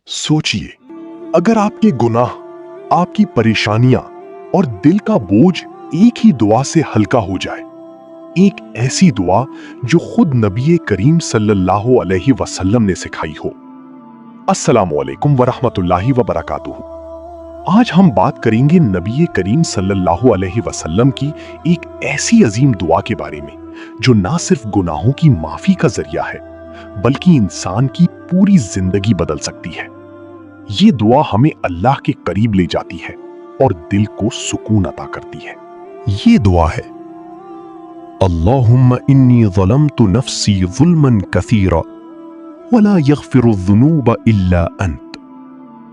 सोचिए, अगर आपके गुनाह, आपकी परेशानियां और दिल का बोझ एक ही दुआ से हल्का हो जाए, एक ऐसी दुआ जो खुद नबी करीम सल्लल्लाहु अलैहि वसल्लम ने सिखाई हो। अस्सलामु अलैकुम वरहमतुल्लाहि वबरकातुहू। आज हम बात करेंगे नबी करीम सल्लल्लाहु अलैहि वसल्लम की एक ऐसी अजीम दुआ के बारे में जो ना सिर्फ गुनाहों की माफी का जरिया है बल्कि इंसान की पूरी जिंदगी बदल सकती है। ये दुआ हमें अल्लाह के करीब ले जाती है और दिल को सुकून अता करती है। ये दुआ है, अल्लाहुम्मा इन्नी ज़लमतु नफ्सी ज़ुल्मन कसीरा वला यग़फ़िरुज़्ज़ुनूब इल्ला अंत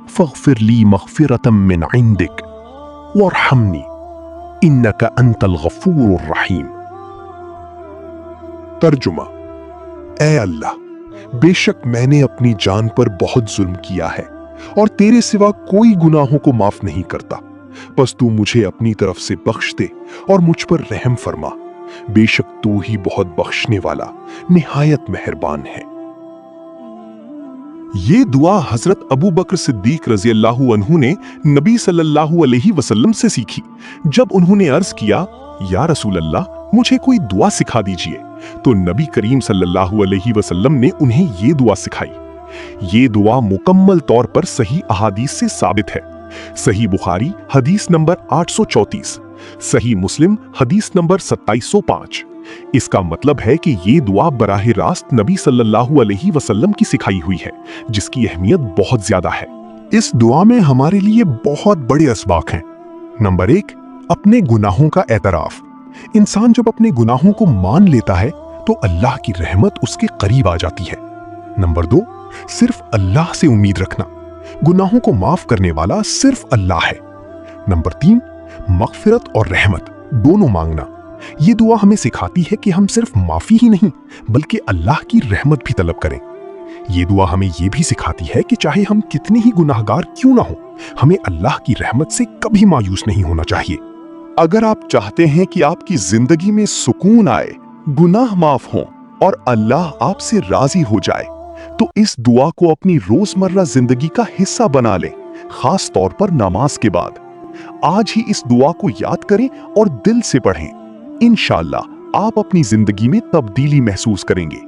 फ़ग़फ़िर ली मग़फ़िरतम मिन इंदिक वरहमनी इन्नका अंतल गफ़ूरुर रहीम। तर्जुमा, ऐ अल्लाह, बेशक मैंने अपनी जान पर बहुत जुल्म किया है और तेरे सिवा कोई गुनाहों को माफ नहीं करता, बस तू मुझे अपनी तरफ से बख्श दे और मुझ पर रहम फरमा। बेशक तू ही बहुत बख्शने वाला, निहायत मेहरबान है। ये दुआ हजरत अबू बकर सिद्दीक रज़ी अल्लाहु अन्हु ने नबी सल्लल्लाहु अलैहि वसल्लम से सीखी। जब उन्होंने अर्ज किया, या रसूल अल्लाह, मुझे कोई दुआ सिखा दीजिए, तो नबी करीम सल्लल्लाहु अलैहि वसल्लम ने उन्हें ये दुआ सिखाई। ये दुआ मुकम्मल तौर पर सही अहादीस से साबित है। सही बुखारी हदीस नंबर 834, सही मुस्लिम हदीस नंबर 2705। इसका मतलब है कि ये दुआ बराह रास्त नबी सल्लल्लाहु अलैहि वसल्लम की सिखाई हुई है, जिसकी अहमियत बहुत ज्यादा है। इस दुआ में हमारे लिए बहुत बड़े असबाक हैं। नंबर 1, अपने गुनाहों का एतराफ। इंसान जब अपने गुनाहों को मान लेता है तो अल्लाह की रहमत उसके करीब आ जाती है। नंबर 2, सिर्फ अल्लाह से उम्मीद रखना। गुनाहों को माफ करने वाला सिर्फ अल्लाह है। नंबर 3, मग़फ़िरत और रहमत दोनों मांगना। ये दुआ हमें सिखाती है कि हम सिर्फ माफी ही नहीं बल्कि अल्लाह की रहमत भी तलब करें। ये दुआ हमें ये भी सिखाती है कि चाहे हम कितने ही गुनाहगार क्यों ना हो, हमें अल्लाह की रहमत से कभी मायूस नहीं होना चाहिए। अगर आप चाहते हैं कि आपकी जिंदगी में सुकून आए, गुनाह माफ हों और अल्लाह आपसे राजी हो जाए, तो इस दुआ को अपनी रोजमर्रा जिंदगी का हिस्सा बना लें, खास तौर पर नमाज के बाद। आज ही इस दुआ को याद करें और दिल से पढ़ें। इंशाअल्लाह आप अपनी जिंदगी में तब्दीली महसूस करेंगे।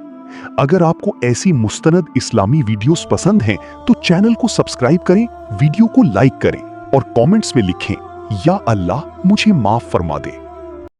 अगर आपको ऐसी मुस्तनद इस्लामी वीडियोस पसंद हैं तो चैनल को सब्सक्राइब करें, वीडियो को लाइक करें और कमेंट्स में लिखें, या अल्लाह मुझे माफ फरमा दे।